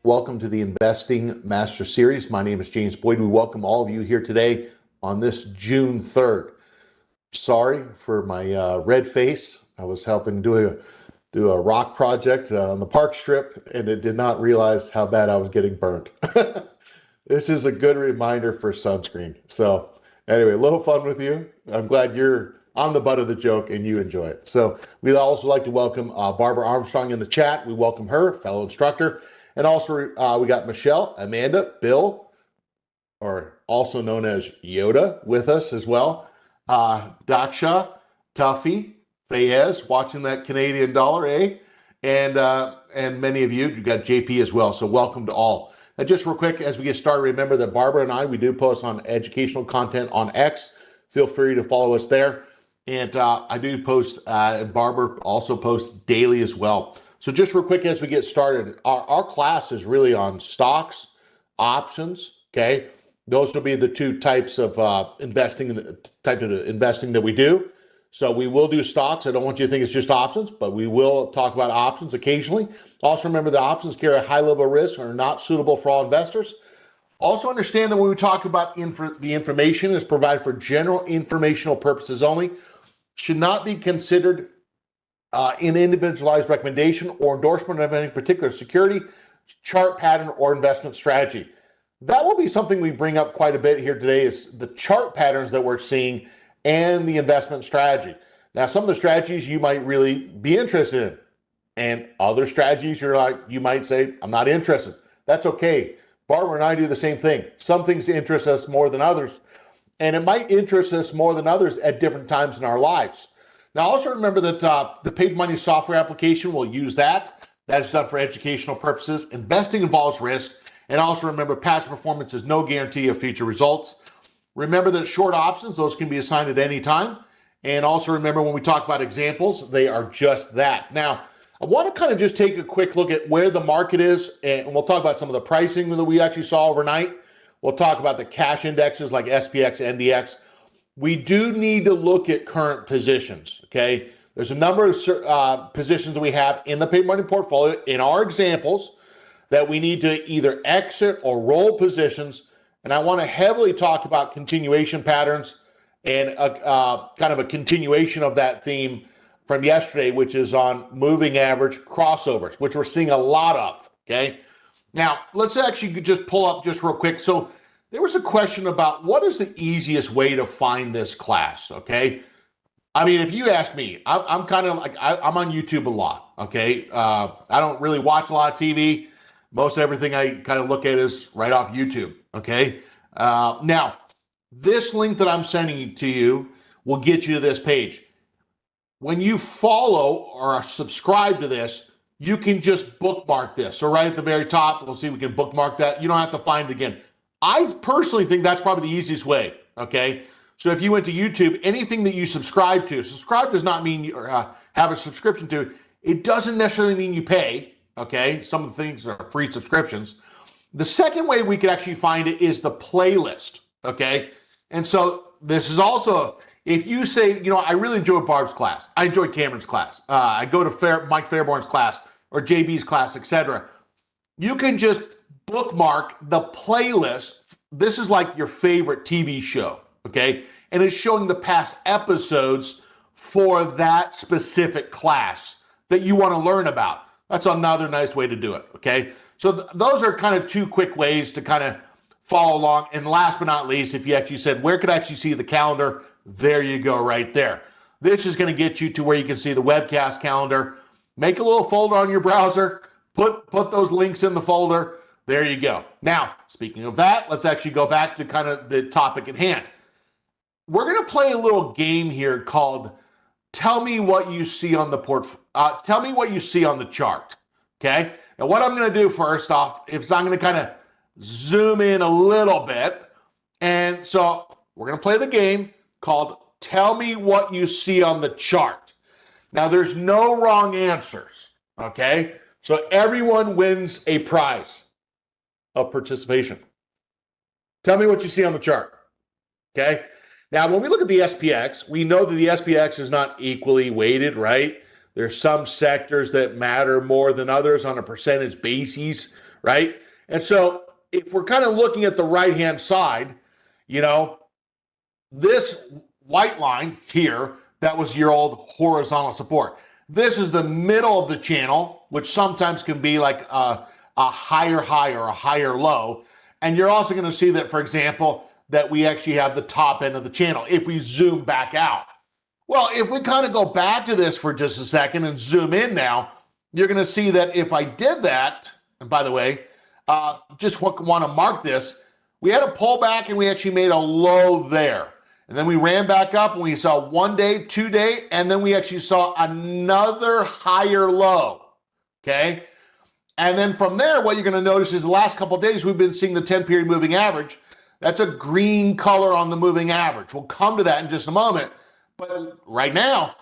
Welcome to the Investing Master Series. My name is James Boyd. We welcome all of you here today on this June 3rd. Sorry for my red face. I was helping do a rock project on the park strip, and it did not realize how bad I was getting burnt. This is a good reminder for sunscreen. So anyway, a little fun with you. I'm glad you're on the butt of the joke and you enjoy it. So we'd also like to welcome Barbara Armstrong in the chat. We welcome her, fellow instructor. And also we got Michelle, Amanda, Bill, or also known as Yoda, with us as well. Daksha, Tuffy, Fayez, watching that Canadian dollar, eh? And many of you, you've got JP as well. So welcome to all. Now, just real quick, as we get started, remember that Barbara and I, we do post on educational content on X. Feel free to follow us there. And I do post, and Barbara also posts daily as well. So just real quick as we get started, our class is really on stocks, options, okay? Those will be the two types of investing that we do. So we will do stocks. I don't want you to think it's just options, but we will talk about options occasionally. Also remember that options carry a high level of risk and are not suitable for all investors. Also understand that when we talk about the information is provided for general informational purposes only, should not be considered an individualized recommendation or endorsement of any particular security, chart pattern, or investment strategy. That will be something we bring up quite a bit here today, is the chart patterns that we're seeing and the investment strategy. Now, some of the strategies you might really be interested in, and other strategies you might say, I'm not interested. That's okay. Barbara and I do the same thing. Some things interest us more than others, and it might interest us more than others at different times in our lives. Now, also remember that the Paper Money software application, we'll use that. That is done for educational purposes. Investing involves risk. And also remember, past performance is no guarantee of future results. Remember that short options, those can be assigned at any time. And also remember, when we talk about examples, they are just that. Now, I want to kind of just take a quick look at where the market is, and we'll talk about some of the pricing that we actually saw overnight. We'll talk about the cash indexes like SPX, NDX. We do need to look at current positions, okay? There's a number of positions that we have in the paper money portfolio in our examples that we need to either exit or roll positions. And I want to heavily talk about continuation patterns and kind of a continuation of that theme from yesterday, which is on moving average crossovers, which we're seeing a lot of, okay? Now, let's actually just pull up just real quick. So there was a question about what is the easiest way to find this class, okay? I mean, if you ask me, I'm kind of like, I'm on YouTube a lot, okay? I don't really watch a lot of TV. Most everything I kind of look at is right off YouTube, okay? Now, this link that I'm sending to you will get you to this page. When you follow or subscribe to this, you can just bookmark this. So right at the very top, we'll see if we can bookmark that. You don't have to find it again. I personally think that's probably the easiest way, okay? So if you went to YouTube, anything that you subscribe does not mean you have a subscription to. It doesn't necessarily mean you pay, okay? Some of the things are free subscriptions. The second way we could actually find it is the playlist, okay? And so this is also, if you say, you know, I really enjoyed Barb's class, I enjoyed Cameron's class, I go to Mike Fairborn's class or JB's class, etc. You can just bookmark the playlist. This is like your favorite TV show, okay? And it's showing the past episodes for that specific class that you want to learn about. That's another nice way to do it, okay? So those are kind of two quick ways to kind of follow along. And last but not least, if you actually said, where could I actually see the calendar? There you go right there. This is going to get you to where you can see the webcast calendar. Make a little folder on your browser, put those links in the folder. There you go. Now, speaking of that, let's actually go back to kind of the topic at hand. We're going to play a little game here called Tell Me What You See on the Tell Me What You See on the Chart. Okay? Now, what I'm going to do first off is I'm going to kind of zoom in a little bit. And so we're going to play the game called Tell Me What You See on the Chart. Now, there's no wrong answers. Okay? So everyone wins a prize of participation. Tell me what you see on the chart, okay? Now, when we look at the SPX, we know that the SPX is not equally weighted, right? There's some sectors that matter more than others on a percentage basis, right? And so if we're kind of looking at the right-hand side, you know, this white line here, that was your old horizontal support. This is the middle of the channel, which sometimes can be like a higher high or a higher low. And you're also going to see that, for example, that we actually have the top end of the channel if we zoom back out. Well, if we kind of go back to this for just a second and zoom in now, you're going to see that if I did that, and by the way, just want to mark this, we had a pullback and we actually made a low there. And then we ran back up and we saw 1 day, 2 day, and then we actually saw another higher low, okay? And then from there, what you're going to notice is the last couple of days, we've been seeing the 10-period moving average. That's a green color on the moving average. We'll come to that in just a moment. But right now,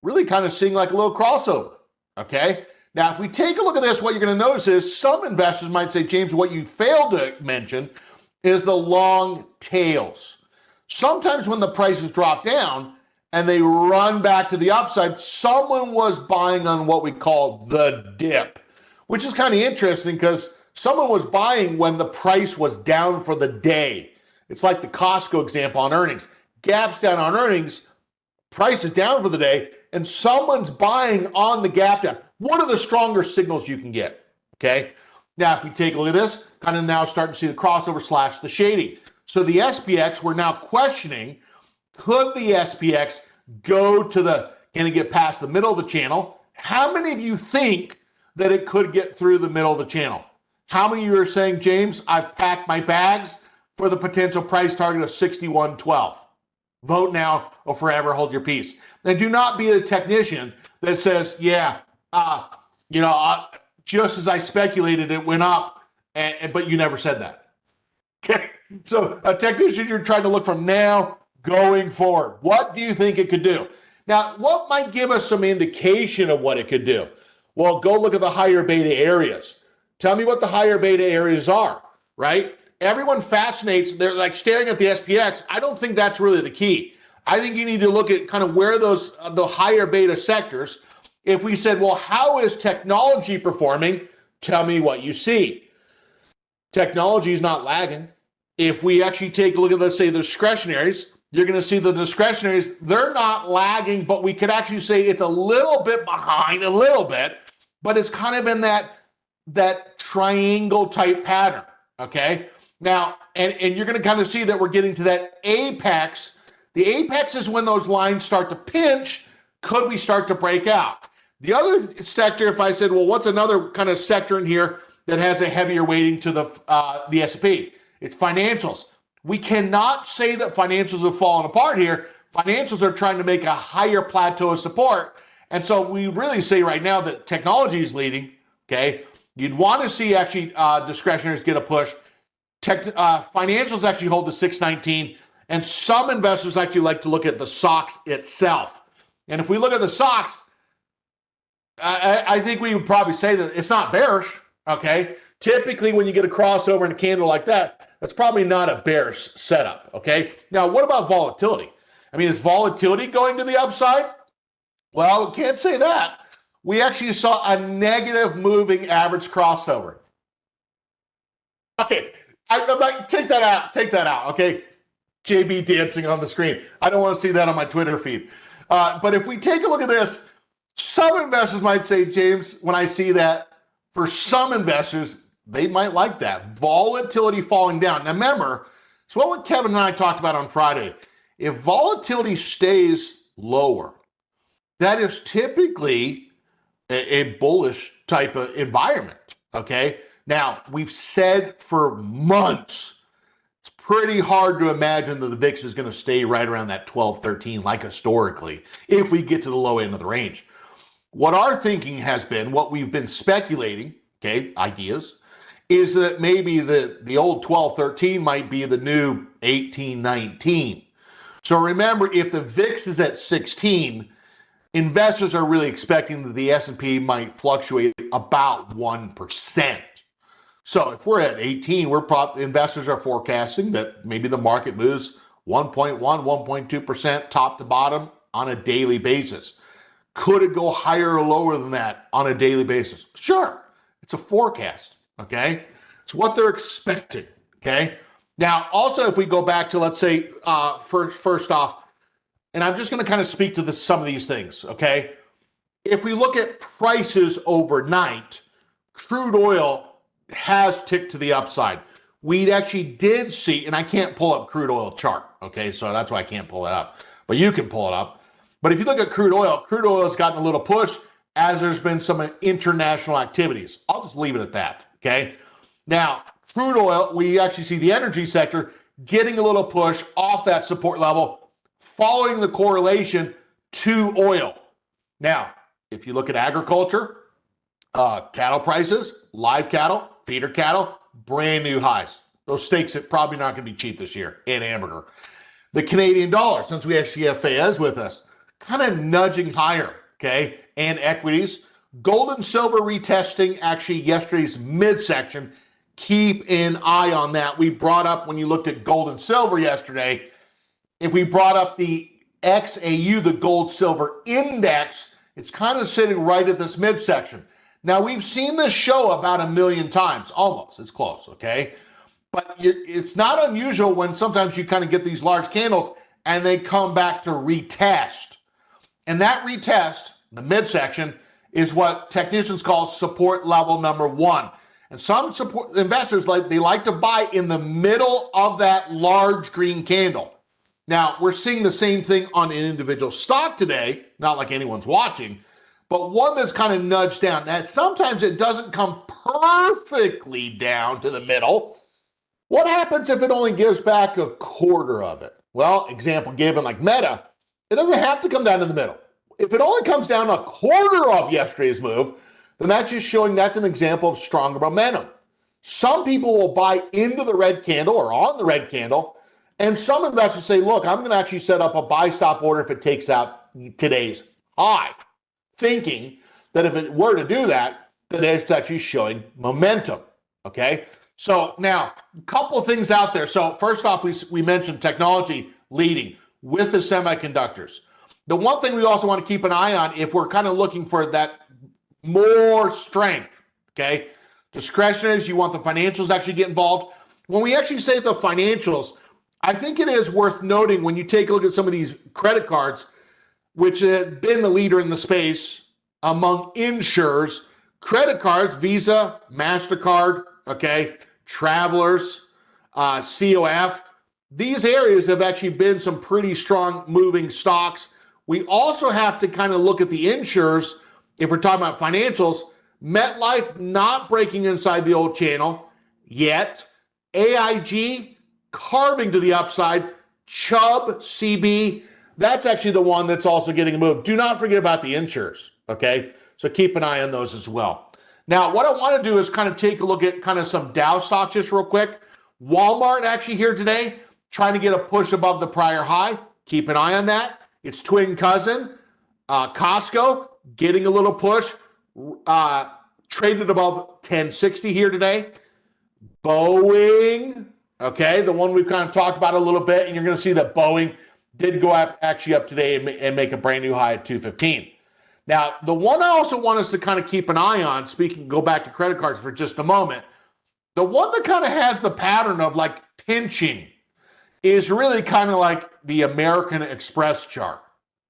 really kind of seeing like a little crossover, okay? Now, if we take a look at this, what you're going to notice is some investors might say, James, what you failed to mention is the long tails. Sometimes when the prices drop down and they run back to the upside, someone was buying on what we call the dip, which is kind of interesting because someone was buying when the price was down for the day. It's like the Costco example on earnings. Gap's down on earnings, price is down for the day, and someone's buying on the gap down. One of the stronger signals you can get, okay? Now, if we take a look at this, kind of now starting to see the crossover / the shading. So the SPX, we're now questioning, could the SPX go to can it get past the middle of the channel? How many of you think that it could get through the middle of the channel? How many of you are saying, James, I've packed my bags for the potential price target of 61.12? Vote now or forever hold your peace. And do not be a technician that says, yeah, just as I speculated, it went up, but you never said that. Okay, so a technician, you're trying to look from now going forward. What do you think it could do? Now, what might give us some indication of what it could do? Well, go look at the higher beta areas. Tell me what the higher beta areas are, right? Everyone fascinates, they're like staring at the SPX. I don't think that's really the key. I think you need to look at kind of where those, the higher beta sectors, if we said, well, how is technology performing? Tell me what you see. Technology is not lagging. If we actually take a look at, let's say, the discretionaries, you're going to see the discretionaries, they're not lagging, but we could actually say it's a little bit behind, a little bit, but it's kind of in that triangle type pattern, okay? Now, and you're going to kind of see that we're getting to that apex. The apex is when those lines start to pinch. Could we start to break out? The other sector, if I said, well, what's another kind of sector in here that has a heavier weighting to the S&P? It's financials. We cannot say that financials have fallen apart here. Financials are trying to make a higher plateau of support. And so we really say right now that technology is leading, okay? You'd want to see actually discretionaries get a push. Financials actually hold the 619, and some investors actually like to look at the SOX itself. And if we look at the SOX, I think we would probably say that it's not bearish, okay? Typically, when you get a crossover in a candle like that, that's probably not a bearish setup, okay? Now, what about volatility? I mean, is volatility going to the upside? Well, we can't say that. We actually saw a negative moving average crossover. Okay, I'm like, take that out, okay? JB dancing on the screen. I don't want to see that on my Twitter feed. But if we take a look at this, some investors might say, James, when I see that, for some investors, they might like that. Volatility falling down. Now remember, it's what Kevin and I talked about on Friday. If volatility stays lower, that is typically a bullish type of environment, okay? Now, we've said for months, it's pretty hard to imagine that the VIX is going to stay right around that 12, 13 like historically if we get to the low end of the range. What our thinking has been, what we've been speculating, okay, ideas, is that maybe the old 12, 13 might be the new 18, 19. So remember, if the VIX is at 16, investors are really expecting that the S&P might fluctuate about 1%. So if we're at 18, investors are forecasting that maybe the market moves 1.1, 1.2% top to bottom on a daily basis. Could it go higher or lower than that on a daily basis? Sure, it's a forecast, okay? It's what they're expecting, okay? Now, also, if we go back to, let's say, first off, and I'm just going to kind of speak to some of these things, okay? If we look at prices overnight, crude oil has ticked to the upside. We actually did see, and I can't pull up crude oil chart, okay? So that's why I can't pull it up, but you can pull it up. But if you look at crude oil has gotten a little push as there's been some international activities. I'll just leave it at that, okay? Now, crude oil, we actually see the energy sector getting a little push off that support level, following the correlation to oil. Now, if you look at agriculture, cattle prices, live cattle, feeder cattle, brand new highs. Those steaks are probably not going to be cheap this year in hamburger. The Canadian dollar, since we actually have Fayez with us, kind of nudging higher, okay? And equities. Gold and silver retesting actually yesterday's midsection. Keep an eye on that. We brought up, when you looked at gold and silver yesterday, if we brought up the XAU, the gold silver index, it's kind of sitting right at this midsection. Now, we've seen this show about 1 million times, almost. It's close, okay? But it's not unusual when sometimes you kind of get these large candles and they come back to retest. And that retest, the midsection, is what technicians call support level number 1. And some support investors like to buy in the middle of that large green candle. Now, we're seeing the same thing on an individual stock today, not like anyone's watching, but one that's kind of nudged down. Now, sometimes it doesn't come perfectly down to the middle. What happens if it only gives back a quarter of it? Well, example given like Meta, it doesn't have to come down to the middle. If it only comes down a quarter of yesterday's move, then that's just showing that's an example of stronger momentum. Some people will buy into the red candle or on the red candle, and some investors say, look, I'm going to actually set up a buy stop order if it takes out today's high, thinking that if it were to do that, then it's actually showing momentum, okay? So now, a couple of things out there. So first off, we mentioned technology leading with the semiconductors. The one thing we also want to keep an eye on, if we're kind of looking for that more strength, okay? Discretionaries, you want the financials to actually get involved. When we actually say the financials, I think it is worth noting when you take a look at some of these credit cards, which have been the leader in the space among insurers, credit cards, Visa, MasterCard, okay, Travelers, COF, these areas have actually been some pretty strong moving stocks. We also have to kind of look at the insurers. If we're talking about financials, MetLife not breaking inside the old channel yet. AIG carving to the upside. Chubb, CB, that's actually the one that's also getting moved. Do not forget about the insurers, okay? So keep an eye on those as well. Now, what I want to do is kind of take a look at kind of some Dow stocks just real quick. Walmart actually here today, trying to get a push above the prior high. Keep an eye on that. Its twin cousin, Costco, getting a little push, traded above 1060 here today. Boeing, okay, the one we've kind of talked about a little bit, and you're going to see that Boeing did go up actually up today and make a brand new high at 215. Now, the one I also want us to kind of keep an eye on, go back to credit cards for just a moment, the one that kind of has the pattern of like pinching is really kind of like the American Express chart,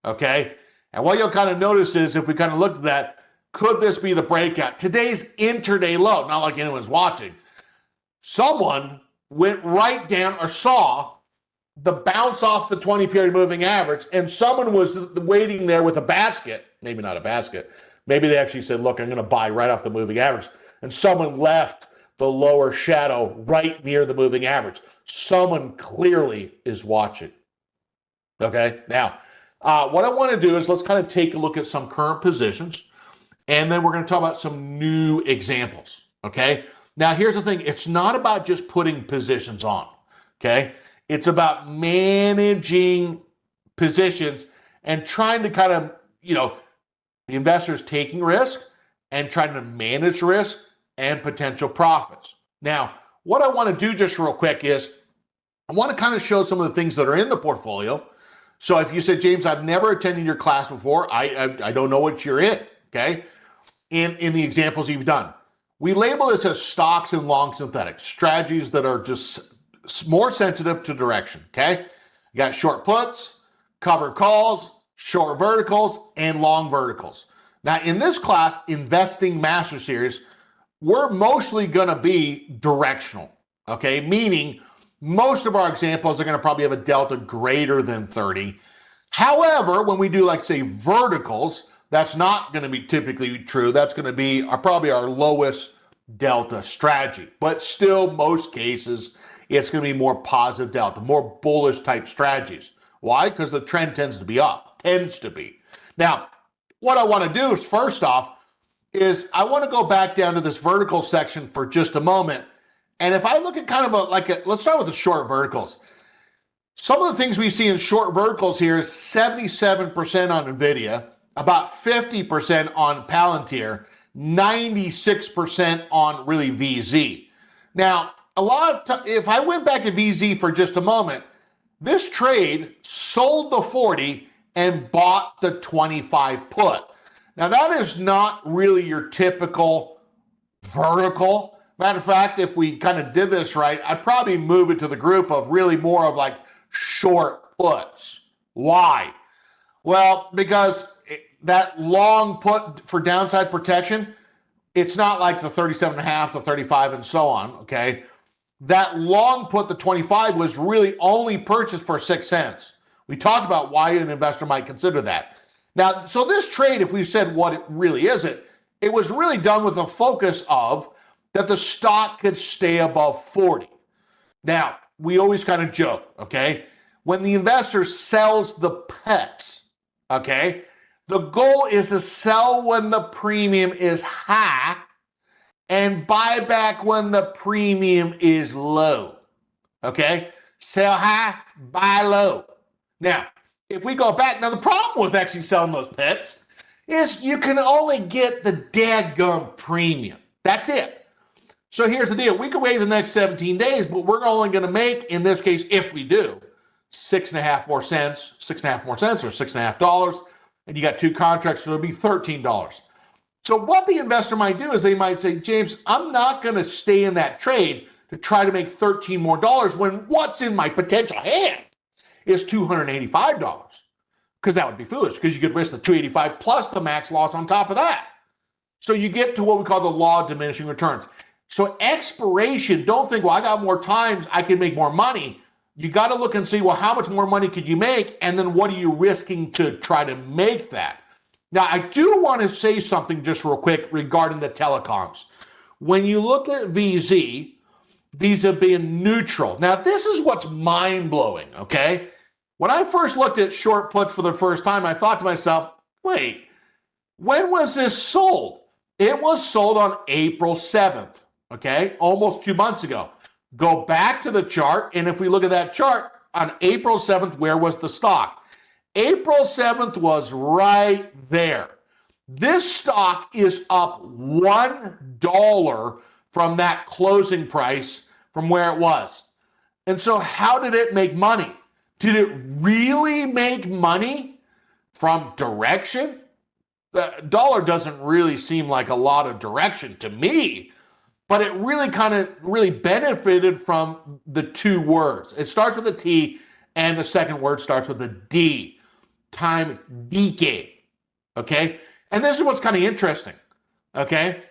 okay? And what you'll kind of notice is if we kind of looked at that, could this be the breakout? Today's intraday low, not like anyone's watching. Someone went right down or saw the bounce off the 20-period moving average, and someone was waiting there with a basket, maybe not a basket, maybe they actually said, look, I'm going to buy right off the moving average, and someone left the lower shadow right near the moving average. Someone clearly is watching, okay? Now, what I want to do is let's kind of take a look at some current positions, and then we're going to talk about some new examples, okay? Now, here's the thing. It's not about just putting positions on, okay? It's about managing positions and trying to kind of, the investors taking risk and trying to manage risk and potential profits. Now, what I want to do just real quick is I want to kind of show some of the things that are in the portfolio. So if you said, James, I've never attended your class before, I don't know what you're in, okay? In the examples you've done. We label this as stocks and long synthetics, strategies that are just more sensitive to direction, okay? You got short puts, covered calls, short verticals, and long verticals. Now, in this class, Investing Master Series, we're mostly gonna be directional, okay? Meaning, most of our examples are gonna probably have a delta greater than 30. However, when we do, like, say, verticals, that's not gonna be typically true. That's gonna be probably our lowest delta strategy. But still, most cases, it's gonna be more positive delta, more bullish type strategies. Why? Because the trend tends to be up, Now, what I wanna do is, first off, is I wanna go back down to this vertical section for just a moment. And if I look at kind of let's start with the short verticals. Some of the things we see in short verticals here is 77% on NVIDIA, about 50% on Palantir, 96% on really VZ. Now, if I went back to VZ for just a moment, this trade sold the 40 and bought the 25 put. Now, that is not really your typical vertical. Matter of fact, if we kind of did this right, I'd probably move it to the group of really more of like short puts. Why? Well, because that long put for downside protection, it's not like the 37.5, the 35, and so on, okay? That long put, the 25, was really only purchased for 6 cents. We talked about why an investor might consider that. Now, so this trade, if we said what it really isn't, it was really done with a focus of that the stock could stay above 40. Now, we always kind of joke, okay? When the investor sells the pets, okay, the goal is to sell when the premium is high and buy back when the premium is low, okay? Sell high, buy low. Now, if we go back, now the problem with actually selling those pets is you can only get the dadgum premium. That's it. So here's the deal. We could wait the next 17 days, but we're only going to make, in this case, if we do, 6.5 more cents, or $6.5, and you got 2 contracts, so it'll be $13. So what the investor might do is they might say, James, I'm not going to stay in that trade to try to make $13 more when what's in my potential hand is $285. Because that would be foolish, because you could risk the 285 plus the max loss on top of that. So you get to what we call the law of diminishing returns. So expiration, don't think, well, I got more times, I can make more money. You got to look and see, well, how much more money could you make? And then what are you risking to try to make that? Now, I do want to say something just real quick regarding the telecoms. When you look at VZ, these have been neutral. Now, this is what's mind-blowing, okay? When I first looked at short puts for the first time, I thought to myself, wait, when was this sold? It was sold on April 7th, okay? Almost 2 months ago. Go back to the chart, and if we look at that chart, on April 7th, where was the stock? April 7th was right there. This stock is up $1 from that closing price from where it was. And so how did it make money? Did it really make money from direction? The dollar doesn't really seem like a lot of direction to me, but it really benefited from the 2 words. It starts with a T, and the second word starts with a D. Time decay, okay? And this is what's kind of interesting, okay?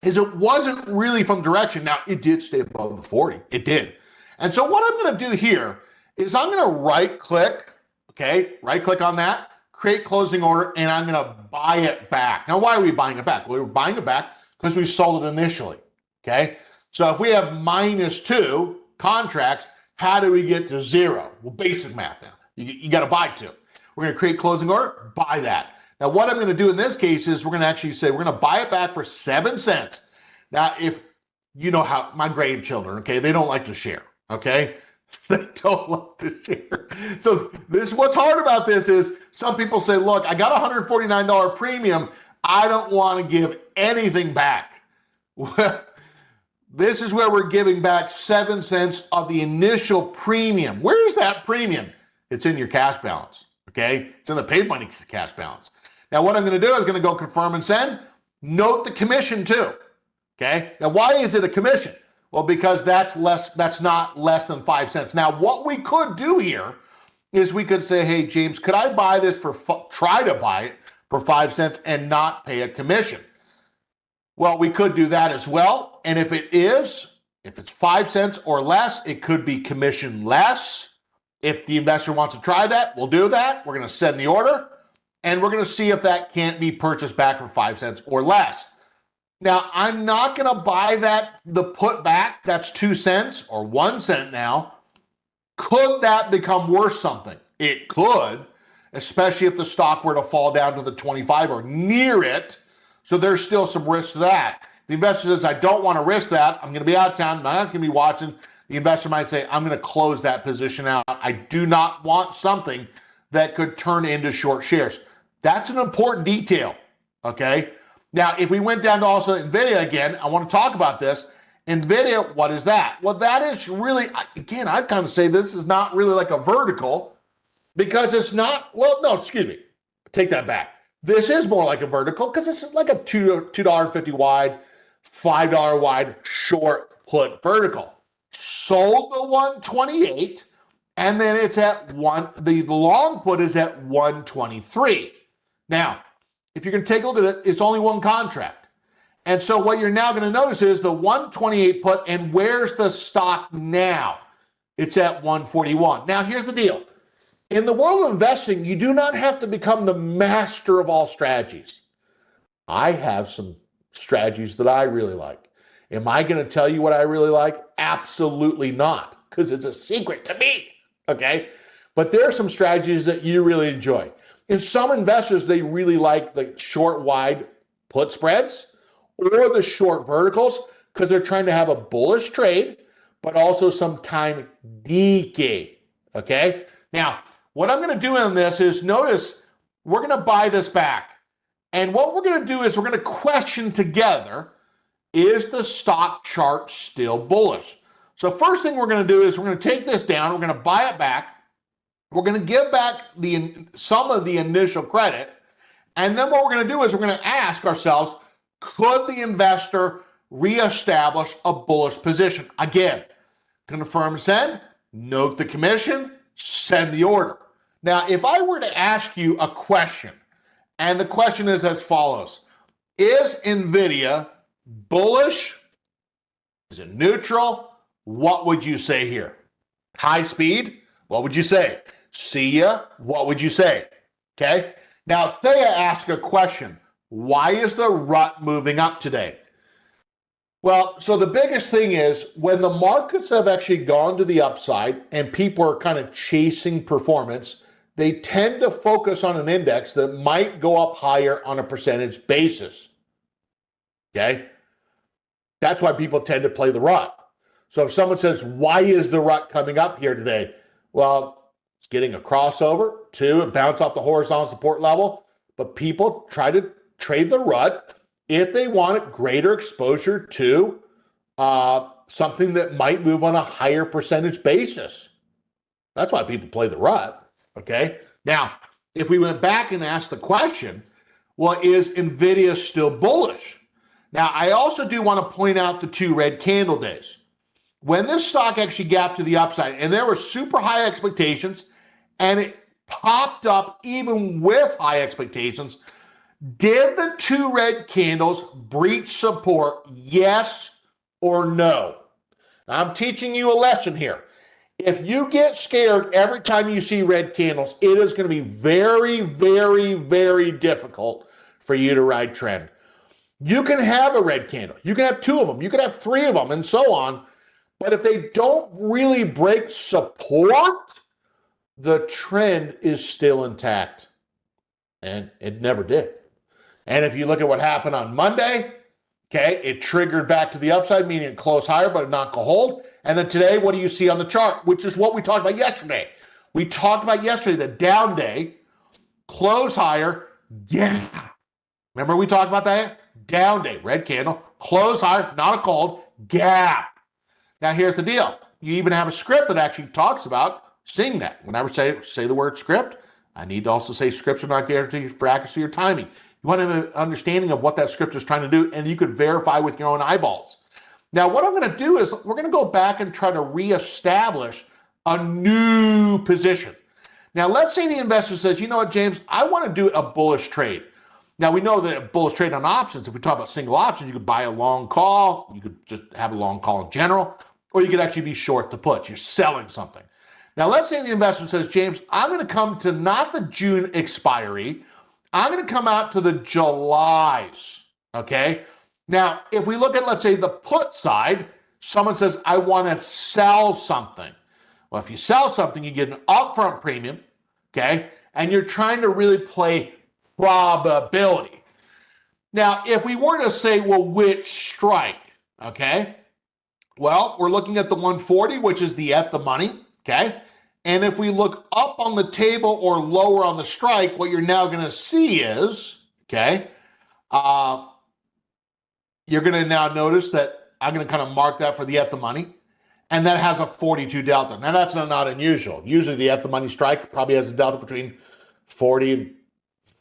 Is it wasn't really from direction. Now, it did stay above the 40. It did. And so what I'm going to do here is I'm going to right-click, okay? Right-click on that, create closing order, and I'm going to buy it back. Now, why are we buying it back? Well, we're buying it back because we sold it initially, okay? So if we have -2 contracts, how do we get to 0? Well, basic math now. You got to buy 2. We're going to create closing order, buy that. Now, what I'm going to do in this case is we're going to actually say we're going to buy it back for 7 cents. Now, if you know how my grandchildren, okay, they don't like to share, okay? They don't like to share. So what's hard about this is some people say, look, I got a $149 premium. I don't want to give anything back. Well, this is where we're giving back 7 cents of the initial premium. Where's that premium? It's in your cash balance, okay? It's in the paid money cash balance. Now, what I'm going to do is going to go confirm and send. Note the commission too, Okay. Now, why is it a commission? Well, because that's not less than 5 cents. Now, what we could do here is we could say, hey, James, could I buy this try to buy it for 5 cents and not pay a commission? Well, we could do that as well. And if it's 5 cents or less, it could be commission less. If the investor wants to try that, we'll do that. We're going to send the order and we're going to see if that can't be purchased back for 5 cents or less. Now, I'm not going to buy the put back. That's 2 cents or 1 cent now. Could that become worth something? It could, especially if the stock were to fall down to the 25 or near it. So there's still some risk to that. The investor says, I don't want to risk that. I'm going to be out of town. I'm not going to be watching. The investor might say, I'm going to close that position out. I do not want something that could turn into short shares. That's an important detail, okay? Now, if we went down to also NVIDIA again, I want to talk about this. NVIDIA, what is that? Well, that is really, again, I'd kind of say this is not really like a vertical because it's not, well, no, excuse me, take that back. This is more like a vertical because it's like a $2.50 wide, $5 wide short put vertical. Sold the 128, and then it's at the long put is at 123. Now, if you're going to take a look at it, it's only one contract. And so what you're now going to notice is the 128 put, and where's the stock now? It's at 141. Now, here's the deal. In the world of investing, you do not have to become the master of all strategies. I have some strategies that I really like. Am I going to tell you what I really like? Absolutely not, because it's a secret to me, okay? But there are some strategies that you really enjoy. And some investors, they really like the short, wide put spreads or the short verticals because they're trying to have a bullish trade, but also some time decay, okay? Now, what I'm going to do on this is notice we're going to buy this back. And what we're going to do is we're going to question together, is the stock chart still bullish? So first thing we're going to do is we're going to take this down. We're going to buy it back. We're going to give back some of the initial credit. And then what we're going to do is we're going to ask ourselves, could the investor reestablish a bullish position? Again, confirm send, note the commission, send the order. Now, if I were to ask you a question, and the question is as follows, is NVIDIA bullish? Is it neutral? What would you say here? High speed? What would you say? See ya? What would you say? Okay. Now, Thea asked a question. Why is the rut moving up today? Well, so the biggest thing is when the markets have actually gone to the upside and people are kind of chasing performance, they tend to focus on an index that might go up higher on a percentage basis. Okay? That's why people tend to play the rut. So if someone says, why is the rut coming up here today? Well, it's getting a crossover. 2, it bounced off the horizontal support level. But people try to trade the rut if they want greater exposure to something that might move on a higher percentage basis. That's why people play the rut. Okay. Now, if we went back and asked the question, well, is NVIDIA still bullish? Now, I also do want to point out the 2 red candle days. When this stock actually gapped to the upside and there were super high expectations and it popped up even with high expectations, did the 2 red candles breach support, yes or no? I'm teaching you a lesson here. If you get scared every time you see red candles, it is going to be very, very, very difficult for you to ride trend. You can have a red candle. You can have 2 of them. You can have 3 of them and so on. But if they don't really break support, the trend is still intact. And it never did. And if you look at what happened on Monday, okay, it triggered back to the upside, meaning it closed higher, but not go hold. And then today, what do you see on the chart? Which is what we talked about yesterday. We talked about yesterday, the down day, close higher, yeah. Remember we talked about that? Down day, red candle, close higher, not a cold, gap. Now here's the deal. You even have a script that actually talks about seeing that. Whenever I say the word script, I need to also say scripts are not guaranteed for accuracy or timing. You want to have an understanding of what that script is trying to do, and you could verify with your own eyeballs. Now, what I'm going to do is we're going to go back and try to reestablish a new position. Now, let's say the investor says, you know what, James, I want to do a bullish trade. Now, we know that a bullish trade on options, if we talk about single options, you could buy a long call, you could just have a long call in general, or you could actually be short the puts. You're selling something. Now, let's say the investor says, James, I'm going to come to not the June expiry, I'm going to come out to the July's, okay? Now, if we look at, let's say, the put side, someone says, I want to sell something. Well, if you sell something, you get an upfront premium, okay? And you're trying to really play probability. Now, if we were to say, well, which strike, okay? Well, we're looking at the 140, which is the at the money, okay? And if we look up on the table or lower on the strike, what you're now going to see is, okay, you're going to now notice that I'm going to kind of mark that for the at the money, and that has a 42 delta. Now, that's not unusual. Usually the at the money strike probably has a delta between 40 and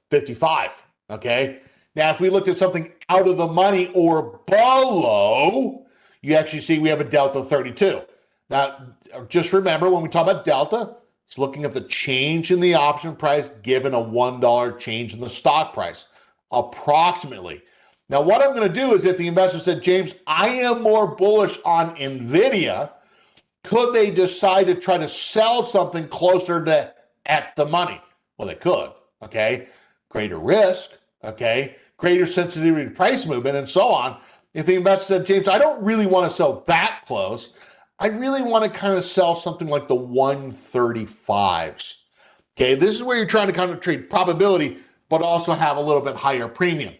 55, okay? Now, if we looked at something out of the money or below, you actually see we have a delta of 32. Now, just remember when we talk about delta, it's looking at the change in the option price given a $1 change in the stock price, approximately. Now, what I'm going to do is if the investor said, James, I am more bullish on NVIDIA, could they decide to try to sell something closer to at the money? Well, they could, okay? Greater risk, okay? Greater sensitivity to price movement and so on. If the investor said, James, I don't really want to sell that close, I really want to kind of sell something like the 135s. Okay, this is where you're trying to kind of trade probability, but also have a little bit higher premium.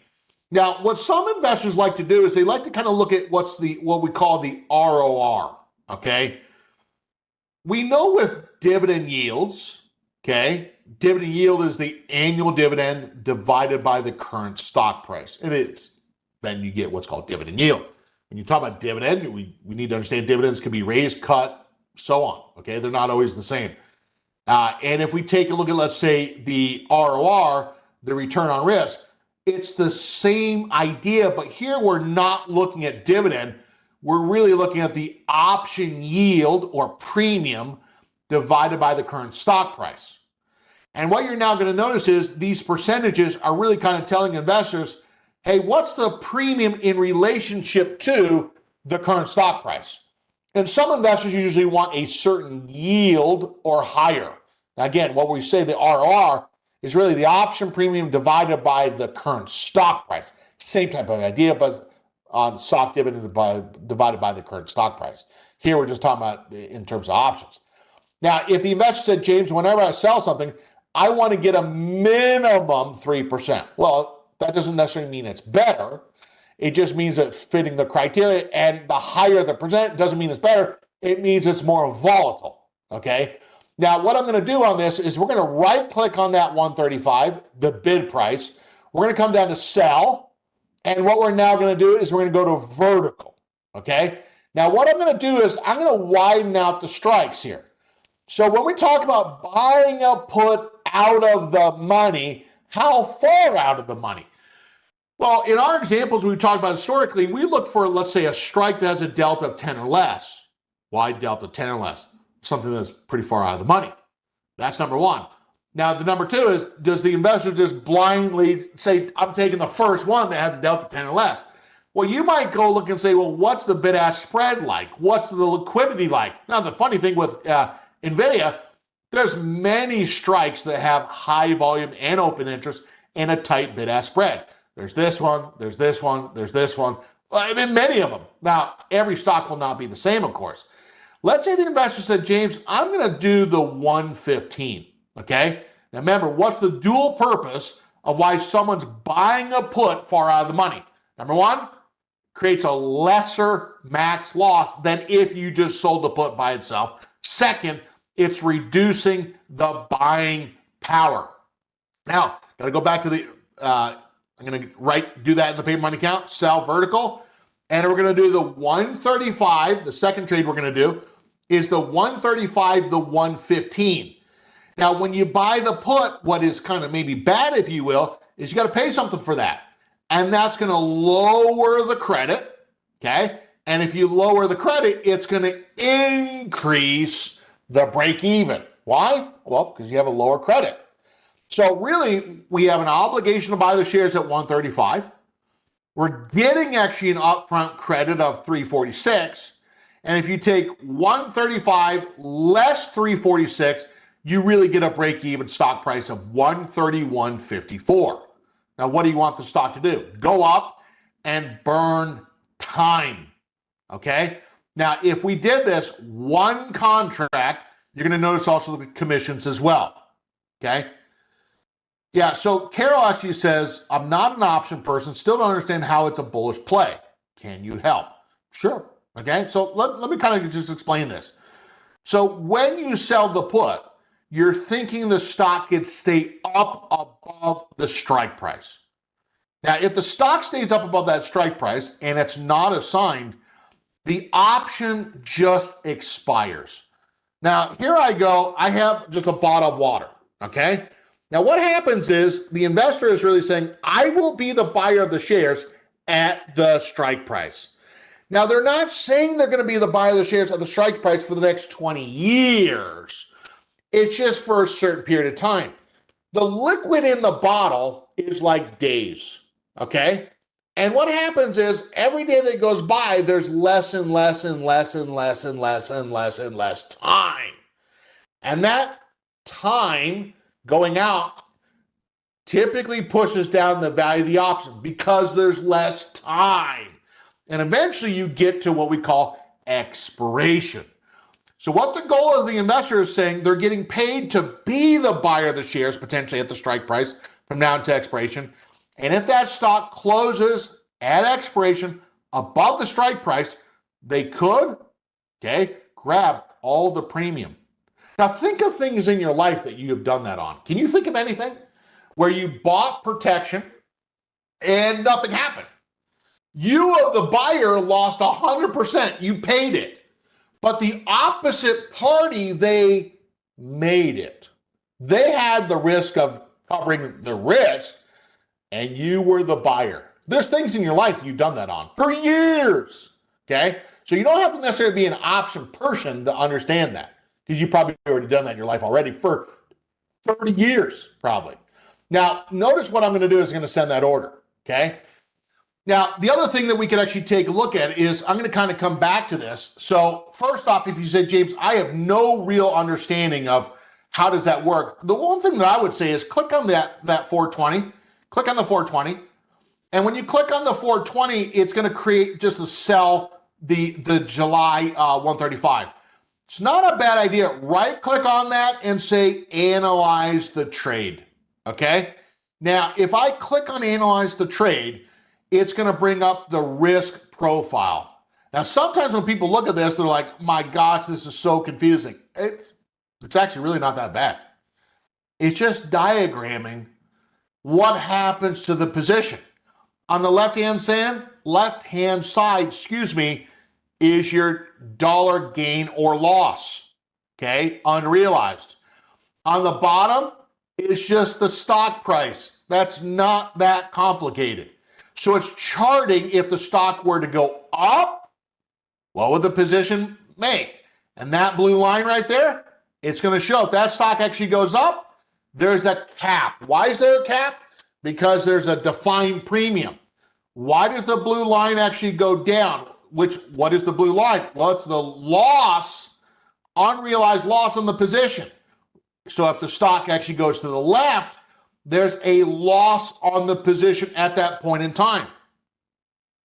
Now, what some investors like to do is they like to kind of look at what we call the ROR, okay? We know with dividend yields, okay, dividend yield is the annual dividend divided by the current stock price. And then you get what's called dividend yield. When you talk about dividend, we need to understand dividends can be raised, cut, so on, okay? They're not always the same. And if we take a look at, let's say, the ROR, the return on risk, it's the same idea, but here we're not looking at dividend. We're really looking at the option yield or premium divided by the current stock price. And what you're now going to notice is these percentages are really kind of telling investors, hey, what's the premium in relationship to the current stock price? And some investors usually want a certain yield or higher. Now, again, what we say the ROR is really the option premium divided by the current stock price. Same type of idea, but on stock dividend divided by the current stock price. Here we're just talking about in terms of options. Now, if the investor said, James, whenever I sell something, I want to get a minimum 3%. Well, that doesn't necessarily mean it's better. It just means that it's fitting the criteria, and the higher the percent doesn't mean it's better. It means it's more volatile, okay? Now, what I'm going to do on this is we're going to right-click on that 135, the bid price. We're going to come down to sell, and what we're now going to do is we're going to go to vertical, okay? Now, what I'm going to do is I'm going to widen out the strikes here. So when we talk about buying a put out of the money, how far out of the money? Well, in our examples we talked about historically, we look for, let's say, a strike that has a delta of 10 or less. Why delta 10 or less? Something that's pretty far out of the money. That's number one. Now, the number two is, does the investor just blindly say, I'm taking the first one that has a delta 10 or less? Well, you might go look and say, well, what's the bid-ask spread like? What's the liquidity like? Now, the funny thing with NVIDIA, there's many strikes that have high volume and open interest and a tight bid-ask spread. There's this one, there's this one, there's this one. I mean, many of them. Now, every stock will not be the same, of course. Let's say the investor said, James, I'm going to do the 115, okay? Now, remember, what's the dual purpose of why someone's buying a put far out of the money? Number one, creates a lesser max loss than if you just sold the put by itself. Second, it's reducing the buying power. Now, got to go back to the, I'm going to do that in the paper money account, sell vertical, and we're going to do the 135. The second trade we're going to do is the 135, the 115. Now, when you buy the put, what is kind of maybe bad, if you will, is you got to pay something for that. And that's going to lower the credit, okay? And if you lower the credit, it's going to increase the break even. Why? Well, because you have a lower credit. So really, we have an obligation to buy the shares at 135. We're getting actually an upfront credit of 346. And if you take 135 less 346, you really get a break-even stock price of 131.54. Now, what do you want the stock to do? Go up and burn time, okay? Now, if we did this one contract, you're going to notice also the commissions as well, okay? Yeah, so Carol actually says, I'm not an option person, still don't understand how it's a bullish play. Can you help? Sure, okay? So let me kind of just explain this. So when you sell the put, you're thinking the stock could stay up above the strike price. Now, if the stock stays up above that strike price and it's not assigned, the option just expires. Now, here I go. I have just a bottle of water, okay? Now, what happens is the investor is really saying, I will be the buyer of the shares at the strike price. Now, they're not saying they're going to be the buyer of the shares at the strike price for the next 20 years. It's just for a certain period of time. The liquid in the bottle is like days, okay? And what happens is every day that goes by, there's less and less and less and less and less and less and less time. And that time going out typically pushes down the value of the option because there's less time. And eventually you get to what we call expiration. So what the goal of the investor is saying, they're getting paid to be the buyer of the shares, potentially at the strike price from now to expiration. And if that stock closes at expiration above the strike price, they could, okay, grab all the premium. Now think of things in your life that you have done that on. Can you think of anything where you bought protection and nothing happened? You of the buyer lost 100%. You paid it. But the opposite party, they made it. They had the risk of covering the risk, and you were the buyer. There's things in your life that you've done that on for years, okay? So you don't have to necessarily be an option person to understand that, because you've probably already done that in your life already for 30 years, probably. Now, notice what I'm going to do is I'm going to send that order, okay? Now, the other thing that we could actually take a look at is I'm going to kind of come back to this. So first off, if you said, James, I have no real understanding of how does that work, the one thing that I would say is click on that 420, click on the 420. And when you click on the 420, it's going to create just a cell, the July 135. It's not a bad idea. Right click on that and say, analyze the trade, okay? Now, if I click on analyze the trade, it's going to bring up the risk profile. Now, sometimes when people look at this, they're like, my gosh, this is so confusing. It's actually really not that bad. It's just diagramming what happens to the position. On the left-hand side, is your dollar gain or loss, okay, unrealized. On the bottom is just the stock price. That's not that complicated. So it's charting if the stock were to go up, what would the position make? And that blue line right there, it's going to show if that stock actually goes up, there's a cap. Why is there a cap? Because there's a defined premium. Why does the blue line actually go down? What is the blue line? Well, it's the loss, unrealized loss on the position. So if the stock actually goes to the left, there's a loss on the position at that point in time.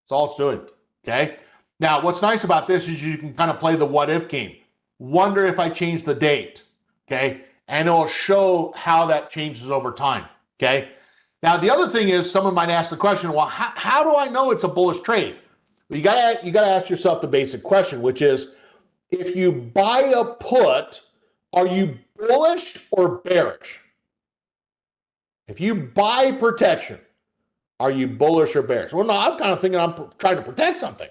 That's all it's doing, okay? Now, what's nice about this is you can kind of play the what if game. Wonder if I change the date, okay? And it'll show how that changes over time, okay? Now, the other thing is someone might ask the question, well, how do I know it's a bullish trade? Well, you gotta ask yourself the basic question, which is, if you buy a put, are you bullish or bearish? If you buy protection, are you bullish or bearish? Well, no, I'm kind of thinking I'm trying to protect something.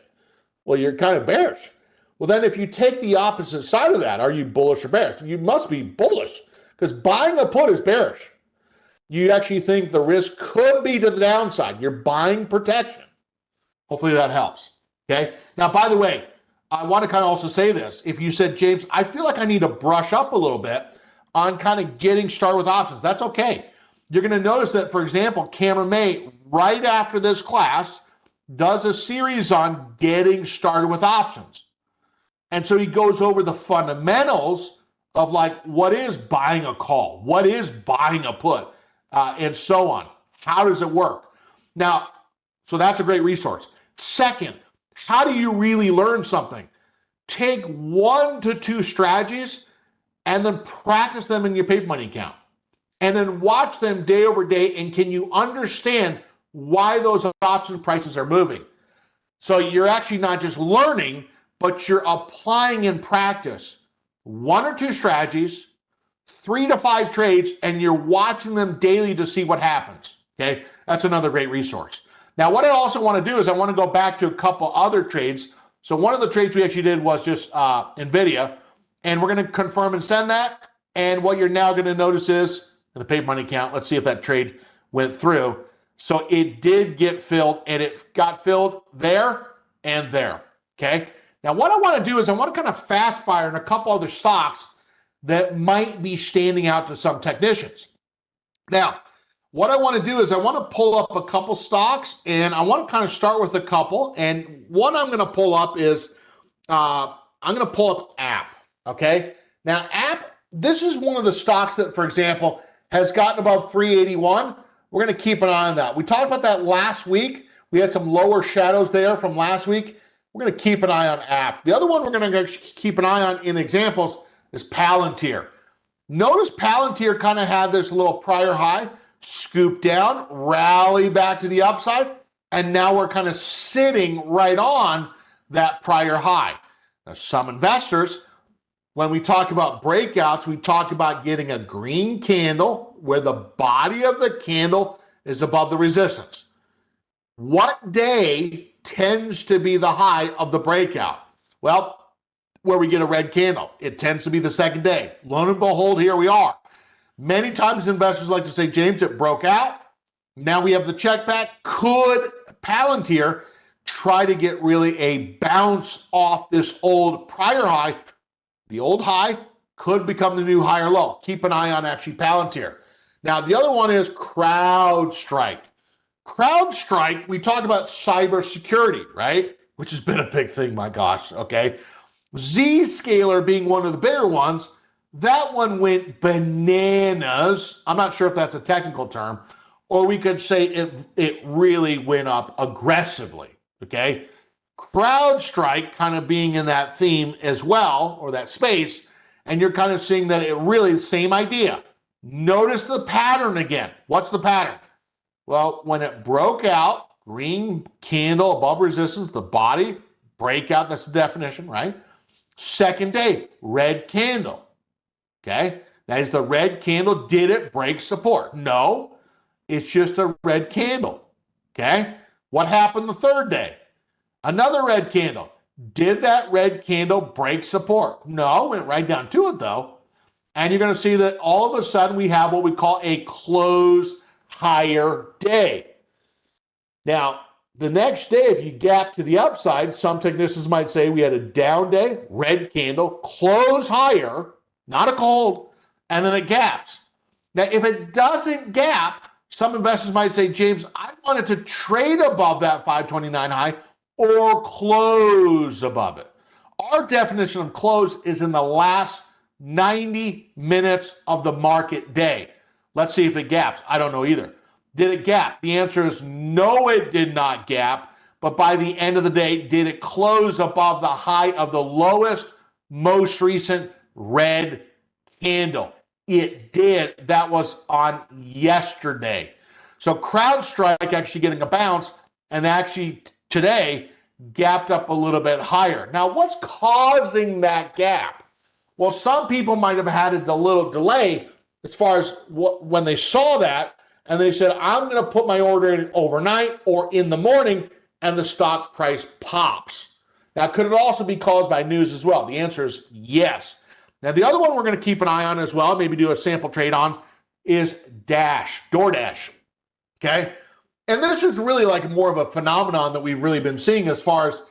Well, you're kind of bearish. Well, then if you take the opposite side of that, are you bullish or bearish? You must be bullish, because buying a put is bearish. You actually think the risk could be to the downside. You're buying protection. Hopefully that helps. Okay. Now, by the way, I want to kind of also say this. If you said, James, I feel like I need to brush up a little bit on kind of getting started with options, that's okay. You're going to notice that, for example, Cameron May, right after this class, does a series on getting started with options. And so he goes over the fundamentals of like, what is buying a call? What is buying a put? And so on. How does it work? Now, so that's a great resource. Second, how do you really learn something? Take 1 to 2 strategies and then practice them in your paper money account. And then watch them day over day, and can you understand why those option prices are moving? So you're actually not just learning, but you're applying in practice 1 or 2 strategies, 3 to 5 trades, and you're watching them daily to see what happens. Okay, that's another great resource. Now, what I also want to do is I want to go back to a couple other trades. So one of the trades we actually did was just NVIDIA, and we're going to confirm and send that. And what you're now going to notice is in the paper money account, let's see if that trade went through. So it did get filled, and it got filled there and there. Okay. Now, what I want to do is I want to kind of fast fire in a couple other stocks that might be standing out to some technicians. Now, what I want to do is I want to pull up a couple stocks, and I want to kind of start with a couple. And one I'm going to pull up is I'm going to pull up App. Okay. Now, App, this is one of the stocks that, for example, has gotten above 381. We're going to keep an eye on that. We talked about that last week. We had some lower shadows there from last week. We're going to keep an eye on App. The other one we're going to keep an eye on in examples is Palantir. Notice Palantir kind of had this little prior high, scoop down, rally back to the upside, and now we're kind of sitting right on that prior high. Now, some investors, when we talk about breakouts, we talk about getting a green candle where the body of the candle is above the resistance. What day tends to be the high of the breakout? Well, where we get a red candle, it tends to be the second day. Lo and behold, here we are. Many times investors like to say, James, it broke out. Now we have the check back. Could Palantir try to get really a bounce off this old prior high? The old high could become the new higher low. Keep an eye on actually Palantir. Now, the other one is CrowdStrike. CrowdStrike, we talk about cybersecurity, right? Which has been a big thing, my gosh, okay? Zscaler being one of the bigger ones, that one went bananas. I'm not sure if that's a technical term, or we could say it really went up aggressively, okay? CrowdStrike kind of being in that theme as well, or that space, and you're kind of seeing that it really, same idea. Notice the pattern again. What's the pattern? Well, when it broke out, green candle above resistance, the body, breakout, that's the definition, right? Second day, red candle, okay? That is the red candle. Did it break support? No, it's just a red candle, okay? What happened the third day? Another red candle. Did that red candle break support? No, went right down to it though. And you're going to see that all of a sudden we have what we call a close higher day. Now, the next day, if you gap to the upside, some technicians might say we had a down day, red candle, close higher, not a cold, and then it gaps. Now, if it doesn't gap, some investors might say, James, I wanted to trade above that 529 high or close above it. Our definition of close is in the last 90 minutes of the market day. Let's see if it gaps. I don't know either. Did it gap? The answer is no, it did not gap. But by the end of the day, did it close above the high of the lowest, most recent red candle? It did. That was on yesterday. So CrowdStrike actually getting a bounce, and actually today gapped up a little bit higher. Now, what's causing that gap? Well, some people might have had a little delay as far as when they saw that, and they said, I'm going to put my order in overnight or in the morning, and the stock price pops. Now, could it also be caused by news as well? The answer is yes. Now, the other one we're going to keep an eye on as well, maybe do a sample trade on, is DoorDash. Okay. And this is really like more of a phenomenon that we've really been seeing as far as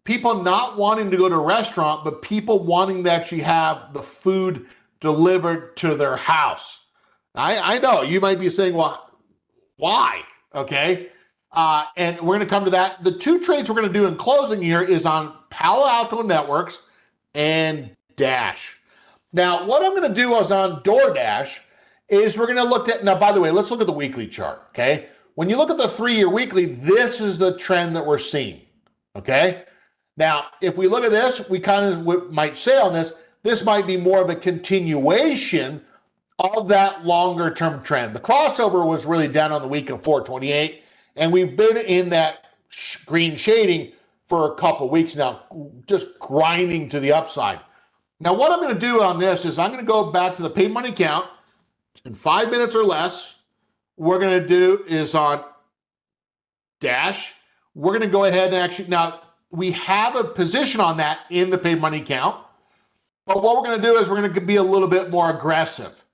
people not wanting to go to a restaurant, but people wanting to actually have the food delivered to their house. I know you might be saying, well, why? Okay. And we're going to come to that. The two trades we're going to do in closing here is on Palo Alto Networks and Dash. Now, what I'm going to do is on DoorDash is we're going to look at, now, by the way, let's look at the weekly chart. Okay. When you look at the 3-year weekly, this is the trend that we're seeing. Okay. Now, if we look at this, we kind of might say on this, this might be more of a continuation of that longer term trend. The crossover was really down on the week of 428, and we've been in that green shading for a couple weeks now, just grinding to the upside. Now, what I'm going to do on this is I'm going to go back to the paid money count in 5 minutes or less. We're going to do is on Dash. We're going to go ahead and actually, now we have a position on that in the paid money count, but what we're going to do is we're going to be a little bit more aggressive.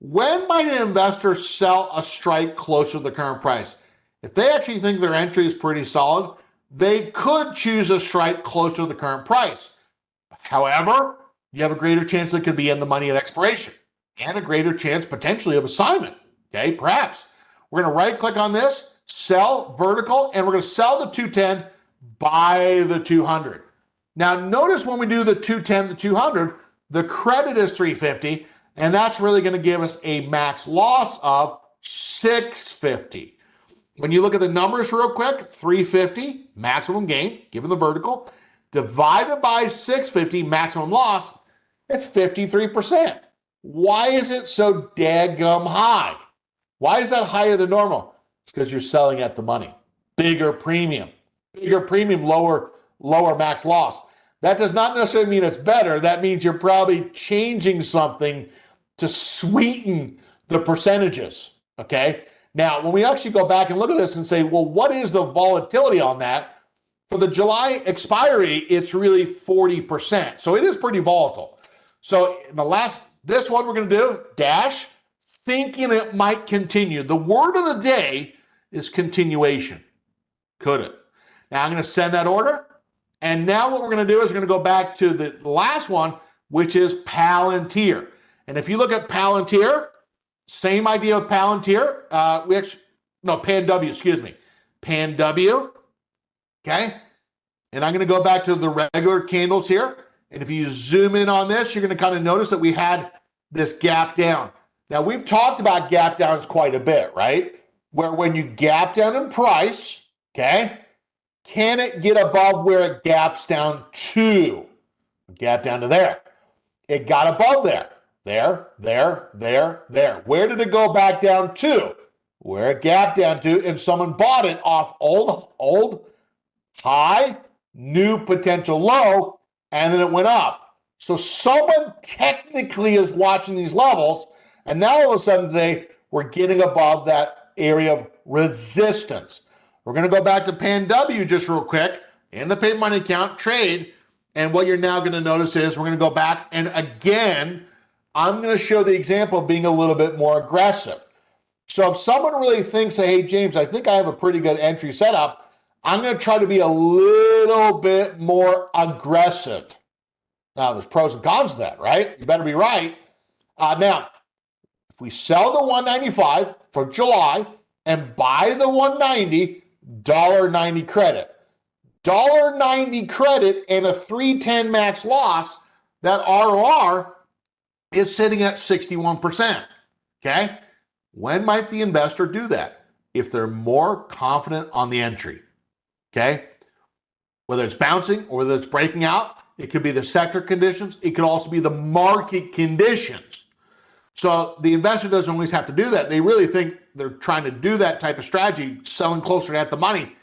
When might an investor sell a strike closer to the current price? If they actually think their entry is pretty solid, they could choose a strike closer to the current price. However, you have a greater chance that it could be in the money at expiration and a greater chance potentially of assignment. Okay, perhaps. We're going to right click on this, sell vertical, and we're going to sell the 210, buy the 200. Now, notice when we do the 210 to 200, the credit is 350, and that's really going to give us a max loss of 650. When you look at the numbers real quick, 350 maximum gain, given the vertical, divided by 650 maximum loss, it's 53%. Why is it so daggum high? Why is that higher than normal? It's because you're selling at the money. Bigger premium, lower max loss. That does not necessarily mean it's better. That means you're probably changing something to sweeten the percentages, okay? Now, when we actually go back and look at this and say, well, what is the volatility on that? For the July expiry, it's really 40%. So it is pretty volatile. So in this one we're going to do, Dash, thinking it might continue. The word of the day is continuation. Could it? Now I'm going to send that order. And now what we're going to do is we're going to go back to the last one, which is Palantir. And if you look at Palantir, same idea with Palantir. PanW, excuse me. PanW. Okay. And I'm going to go back to the regular candles here. And if you zoom in on this, you're going to kind of notice that we had this gap down. Now, we've talked about gap downs quite a bit, right? Where when you gap down in price, okay, can it get above where it gaps down to? Gap down to there. It got above there. There. Where did it go back down to? Where it gapped down to, and someone bought it off old high, new potential low, and then it went up. So someone technically is watching these levels, and now all of a sudden today, we're getting above that area of resistance. We're going to go back to PanW just real quick in the paid money account trade. And what you're now going to notice is we're going to go back. And again, I'm going to show the example of being a little bit more aggressive. So if someone really thinks, hey, James, I think I have a pretty good entry setup, I'm going to try to be a little bit more aggressive. Now, there's pros and cons to that, right? You better be right. Now, if we sell the 195 for July and buy the 190, $1.90 credit. $1.90 credit and a 310 max loss, that ROR is sitting at 61%. Okay? When might the investor do that? If they're more confident on the entry. Okay? Whether it's bouncing or whether it's breaking out, it could be the sector conditions. It could also be the market conditions. So the investor doesn't always have to do that. They really think they're trying to do that type of strategy, selling closer at the money,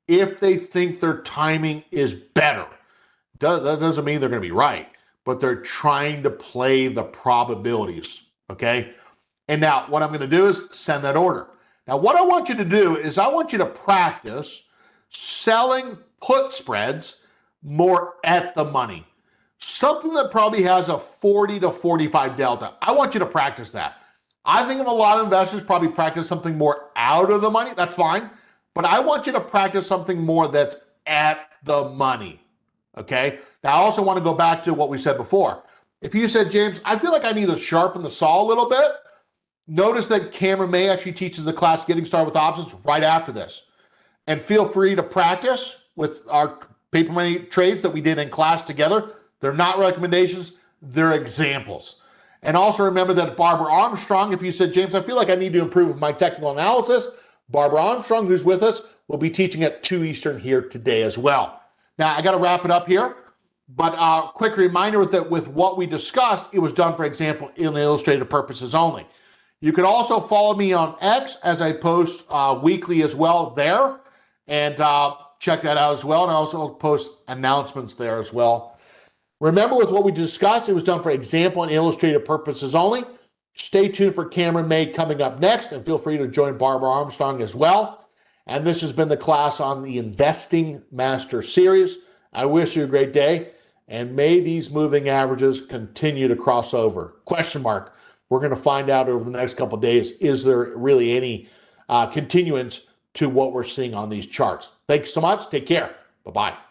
if they think their timing is better. That doesn't mean they're going to be right, but they're trying to play the probabilities, okay? And now what I'm going to do is send that order. Now what I want you to do is I want you to practice selling put spreads more at the money. Something that probably has a 40 to 45 delta. I want you to practice that. I think of a lot of investors probably practice something more out of the money. That's fine. But I want you to practice something more that's at the money. Okay. Now, I also want to go back to what we said before. If you said, James, I feel like I need to sharpen the saw a little bit, notice that Cameron May actually teaches the class Getting Started with Options right after this. And feel free to practice with our paper money trades that we did in class together. They're not recommendations, they're examples. And also remember that Barbara Armstrong, if you said, James, I feel like I need to improve with my technical analysis, Barbara Armstrong, who's with us, will be teaching at 2 Eastern here today as well. Now, I got to wrap it up here, but a quick reminder that with what we discussed, it was done, for example, in illustrative purposes only. You can also follow me on X as I post weekly as well there, and check that out as well. And I also post announcements there as well. Remember, with what we discussed, it was done for example and illustrative purposes only. Stay tuned for Cameron May coming up next, and feel free to join Barbara Armstrong as well. And this has been the class on the Investing Master Series. I wish you a great day, and may these moving averages continue to cross over. Question mark. We're going to find out over the next couple of days, is there really any continuance to what we're seeing on these charts? Thanks so much. Take care. Bye-bye.